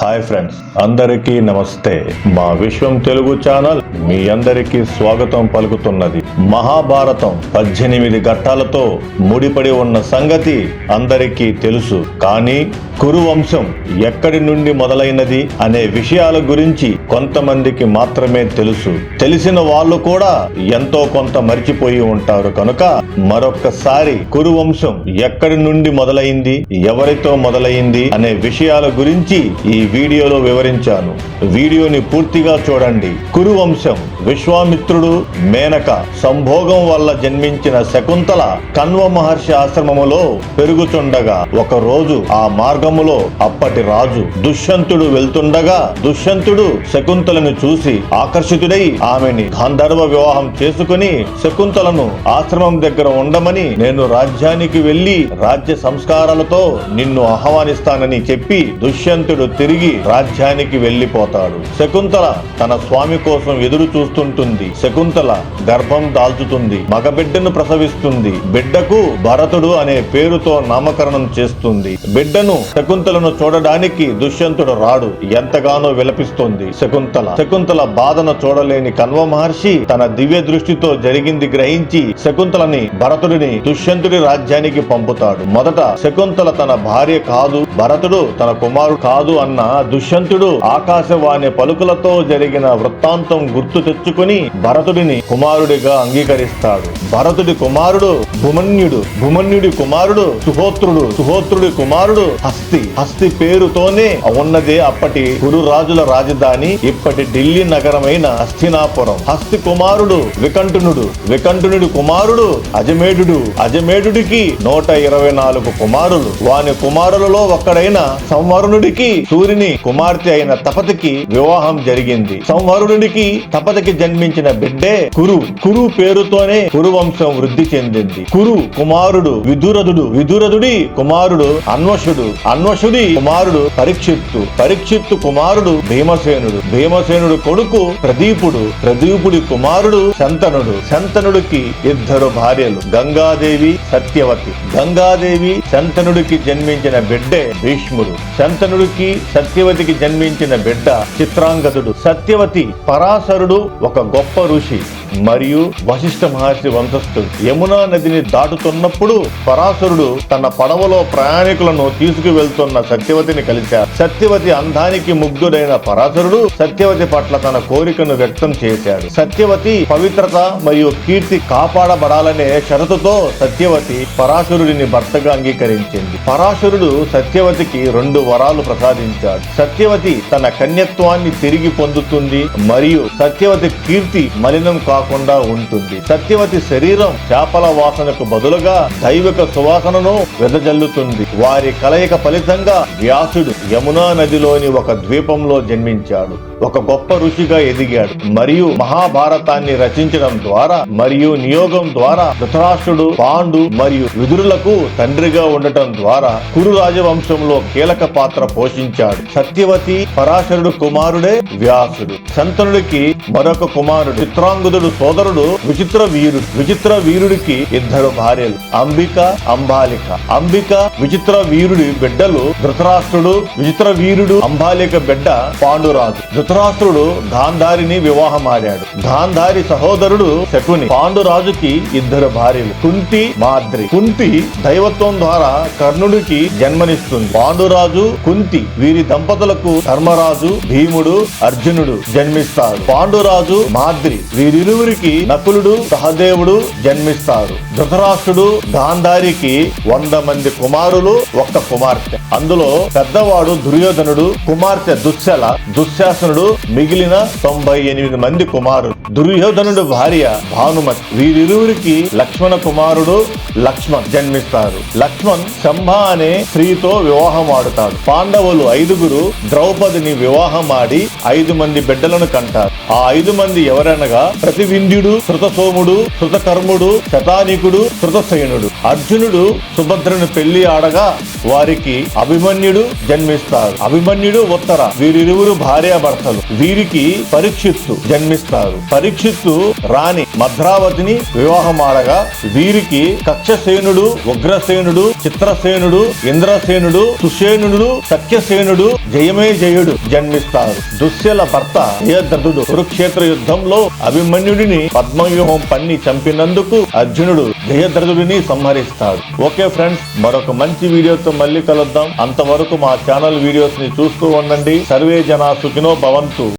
Hi friends, అందరికీ నమస్తే. మా విశ్వం తెలుగు ఛానల్ మీ అందరికీ స్వాగతం పలుకుతున్నది. మహాభారతం 18 ఘట్టాలతో ముడిపడి ఉన్న సంగతి అందరికీ తెలుసు. కానీ కురు వంశం ఎక్కడి నుండి మొదలైనది అనే విషయాల గురించి కొంతమందికి మాత్రమే తెలుసు. తెలిసిన వాళ్ళు కూడా ఎంతో కొంత మర్చిపోయి ఉంటారు. కనుక మరొక్కసారి కురు వంశం ఎక్కడి నుండి మొదలైంది, ఎవరితో మొదలైంది అనే విషయాల గురించి ఈ వీడియోలో వివరించాను. వీడియోని పూర్తిగా చూడండి. కురు వంశం విశ్వామిత్రుడు, మేనక సంభోగం వల్ల జన్మించిన శకుంతల కణ్వ మహర్షి ఆశ్రమములో పెరుగుతుండగా ఒక రోజు ఆ మార్గములో అప్పటి రాజు దుష్యంతుడు వెళ్తుండగా దుష్యంతుడు శకుంతలను చూసి ఆకర్షితుడై ఆమెని గాంధర్వ వివాహం చేసుకుని శకుంతలను ఆశ్రమం దగ్గర ఉండమని, నేను రాజ్యానికి వెళ్లి రాజ్య సంస్కారాలతో నిన్ను ఆహ్వానిస్తానని చెప్పి దుష్యంతుడు తిరిగి రాజ్యానికి వెళ్లిపోతాడు. శకుంతల తన స్వామి కోసం ఎదురు చూస్తుంటుంది. శకుంతల గర్భం దాల్చుతుంది, మగబిడ్డను ప్రసవిస్తుంది. బిడ్డకు భరతుడు అనే పేరుతో నామకరణం చేస్తుంది. బిడ్డను శకుంతలను చూడడానికి దుష్యంతుడు రాడు. ఎంతగానో విలపిస్తుంది శకుంతల బాధను చూడలేని కణ్వ మహర్షి తన దివ్య దృష్టితో జరిగింది గ్రహించి శకుంతలని భరతుడిని దుష్యంతుడి రాజ్యానికి పంపుతాడు. మొదట శకుంతల తన భార్య కాదు, భరతుడు తన కుమారుడు కాదు అన్న దుష్యంతుడు ఆకాశవాణి పలుకులతో జరిగిన వృత్తాంతం గుర్తు తెచ్చుకుని భరతుడిని కుమారుడిగా అంగీకరిస్తాడు. భరతుడి కుమారుడు భూమన్యుడు, భూమన్యుడి కుమారుడు సుహోత్రుడు, సుహోత్రుడి కుమారుడు హస్తి పేరుతోనే ఉన్నదే అప్పటి కురు రాజుల రాజధాని, ఇప్పటి ఢిల్లీ నగరమైన హస్తినాపురం. హస్తి కుమారుడు వికంఠనుడు, వికంఠనుడి కుమారుడు అజమేఢుడు, అజమేఢుడికి 124 కుమారులు. వాని కుమారులలో ఒక్కడైన సంవరుణుడికి సూర్యుని కుమార్తె అయిన తపతికి వివాహం జరిగింది. సంవరుణుడికి తపతికి జన్మించిన బిడ్డే కురు. కురు పేరుతోనే కురు వంశం వృద్ధి చెందింది. కురు కుమారుడు విదురదుడు, విదురదుడి కుమారుడు అన్వషుడు, అన్వషుడి కుమారుడు పరీక్షిత్తు, పరీక్షిత్తు కుమారుడు భీమసేనుడు, భీమసేనుడు కొడుకు ప్రదీపుడు, ప్రదీపుడి కుమారుడు శంతనుడు, శంతనుడికి 2 భార్యలు గంగాదేవి, సత్యవతి. గంగాదేవి శంతనుడికి జన్మించిన బిడ్డే భీష్ముడు. శంతనుడికి సత్యవతికి జన్మించిన బిడ్డ చిత్రాంగదుడు. సత్యవతి పరాశరుడు ఒక గొప్ప ఋషి మరియు వశిష్ఠ మహర్షి వంశస్థుడు. యమునా నదిని దాటుతున్నప్పుడు పరాశరుడు తన పడవలో ప్రయాణికులను తీసుకువెళ్తున్న సత్యవతిని కలిశారు. సత్యవతి అందానికి ముగ్ధుడైన పరాశరుడు సత్యవతి పట్ల తన కోరికను వ్యక్తం చేశాడు. సత్యవతి పవిత్రత మరియు కీర్తి కాపాడబడాలనే షరతుతో సత్యవతి పరాశరుడిని భర్తగా అంగీకరించింది. పరాశరుడు సత్యవతికి 2 వరాలు ప్రసాదించాడు. సత్యవతి తన కన్యత్వాన్ని తిరిగి పొందుతుంది మరియు సత్యవతి కీర్తి మలినం కాకుండా ఉంటుంది. సత్యవతి శరీరం చేపల వాసనకు బదులుగా దైవిక సువాసనను వెదజల్లుతుంది. వారి కలయిక ఫలితంగా వ్యాసుడు యమునా నదిలోని ఒక ద్వీపంలో జన్మించాడు. ఒక గొప్ప ఋషిగా ఎదిగాడు మరియు మహాభారతాన్ని రచించడం ద్వారా మరియు నియోగం ద్వారా ధృతరాష్ట్రుడు, పాండు మరియు విదురులకు తండ్రిగా ఉండటం ద్వారా కురు రాజవంశంలో కీలక పాత్ర పోషించాడు. సత్యవతి పరాశరుడు కుమారుడే వ్యాసుడు. శంతనుడికి మరొక కుమారుడు చిత్రాంగదుడు సోదరుడు విచిత్ర వీరుడు. విచిత్ర వీరుడికి 2 భార్యలు అంబిక, అంబాలిక. అంబిక విచిత్ర వీరుడి బిడ్డలు ధృతరాష్ట్రుడు, విచిత్ర వీరుడు అంబాలిక బిడ్డ పాండురాజు. ధృతరాష్ట్రుడు గాంధారిని వివాహమాడాడు. గాంధారి సహోదరుడు శకుని. పాండురాజుకి 2 భార్యలు కుంతి, మాద్రి. కుంతి దైవత్వం ద్వారా కర్ణుడికి జన్మనిస్తుంది. పాండురాజు, కుంతి వీరి దంపతులకు ధర్మరాజు, భీముడు, అర్జునుడు జన్మిస్తారు. పాండురాజు, మాద్రి వీరిరువురికి నకులుడు, సహదేవుడు జన్మిస్తారు. ధృతరాష్ట్రుడు గాంధారికి 100 మంది కుమారులు, 1 కుమార్తె. అందులో పెద్దవాడు దుర్యోధనుడు, కుమార్తె దుశ్శల, దుశ్శాసనుడు, మిగిలిన 98 మంది కుమారులు. దుర్యోధనుడు భార్య భానుమతి. వీరిరువురికి లక్ష్మణ కుమారుడు లక్ష్మణ్ జన్మిస్తారు. లక్ష్మణ్ శంభ అనే స్త్రీతో వివాహం ఆడుతాడు. పాండవులు 5 ద్రౌపదిని వివాహమాడి 5 మంది బిడ్డలను కంటారు. ఆ 5 మంది ఎవరనగా ప్రతివింధ్యుడు, శృతసోముడు, శృతకర్ముడు, శతానికుడు, శృతసేనుడు. అర్జునుడు సుభద్రను పెళ్లి ఆడగా వారికి అభిమన్యుడు జన్మిస్తాడు. అభిమన్యుడు ఉత్తర, వీరిరువురు భార్యాభర్తలు. వీరికి పరీక్షిత్తు జన్మిస్తారు. పరీక్షిత్తు రాణి మద్రావతిని వివాహం ఆడగా వీరికి కక్షసేనుడు, ఉగ్రసేనుడు, చిత్రసేనుడు, ఇంద్రసేనుడు, సుషేనుడు, సఖ్యసేనుడు, జయమేజయుడు జన్మిస్తారు. దుశ్శల భర్త జయద్రథుడు కురుక్షేత్ర యుద్ధంలో అభిమన్యుడిని పద్మవ్యూహం పన్ని చంపినందుకు అర్జునుడు జయద్రథుడిని సంహరిస్తాడు. ఓకే ఫ్రెండ్స్, మరొక మంచి వీడియోతో మళ్ళీ కలుద్దాం. అంతవరకు మా ఛానల్ వీడియోస్ ని చూస్తూ ఉండండి. సర్వే జనా సుఖినో భవంతు.